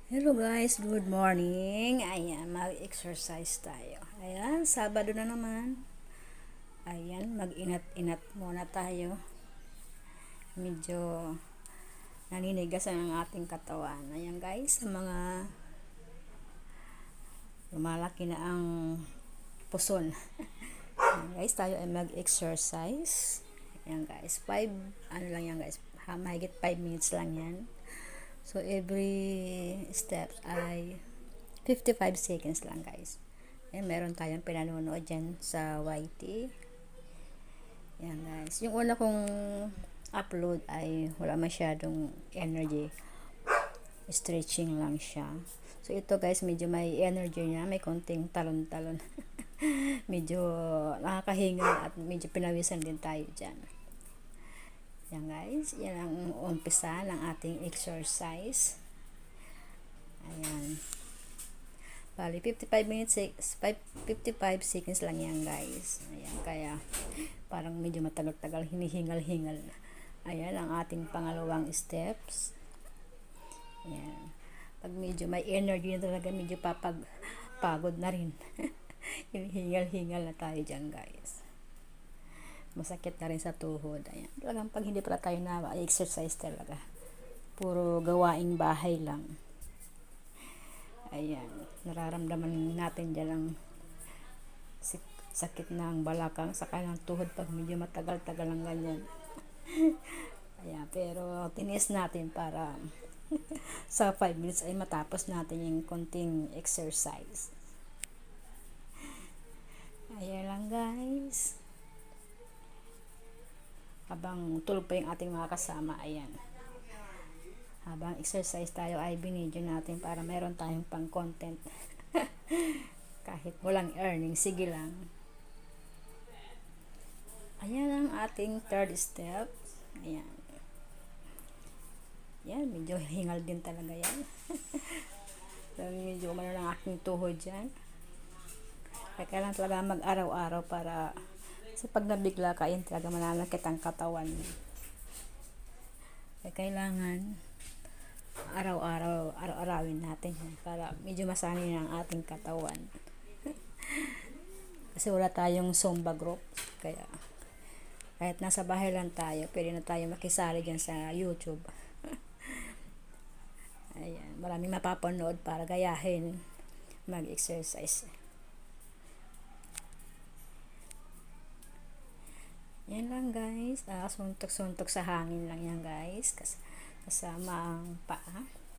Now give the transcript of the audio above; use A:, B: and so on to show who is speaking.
A: Hello guys, good morning. Ayan, mag-exercise tayo. Ayan, Sabado na naman. Ayan, mag-inat-inat muna tayo. Medyo naninigas ang ating katawan. Ayan guys, sa mga lumalaki na ang puson. Ayan guys, tayo ay mag-exercise. Ayan guys, 5, ano lang yan guys, mahigit 5 minutes lang yan. So, every steps ay 55 seconds lang guys. Ayan, meron tayong pinanonood dyan sa YT. Ayan guys. Yung una kong upload ay wala masyadong energy. Stretching lang siya. So, ito guys, medyo may energy niya. May konting talon-talon. Medyo nakakahinga at medyo pinawisan din tayo dyan. Yan guys, yan ang umpisa ng ating exercise. Ayan. Bali, 55 minutes, 55 seconds lang yan guys. Ayan, kaya parang medyo matagal-tagal, hinihingal-hingal na. Ayan, ang ating pangalawang steps. Ayan. Pag medyo may energy na talaga, medyo pagod na rin. Hinihingal-hingal na tayo dyan guys. Masakit na rin sa tuhod. Ayan. Talagang pag hindi pala tayo na exercise talaga. Puro gawaing bahay lang. Ayan. Nararamdaman natin dyan ang sakit ng balakang saka ng tuhod pag medyo matagal-tagal lang ganyan. Ayan. Pero tiniis natin para sa 5 minutes ay matapos natin yung konting exercise. Ayan lang guys. Habang tulog pa yung ating mga kasama, ayan. Habang exercise tayo ay binidyo natin para meron tayong pang content. Kahit walang earning, sige lang. Ayan ang ating third step. Ayan. Yan, medyo hingal din talaga yan. Medyo umano ng aking tuhod dyan. Kaya kailangan talaga mag-araw-araw para sa pag nabigla ka, yun talaga mananakit ang katawan. Kaya kailangan araw-arawin natin para medyo masanay ang ating katawan. Kasi wala tayong Zumba group. Kaya kahit nasa bahay lang tayo, pwede na tayo makisali dyan sa YouTube. Ayan, maraming mapapanood para gayahin mag-exercise. Yan lang guys. Suntok-suntok sa hangin lang yan guys. Kasama ang paa.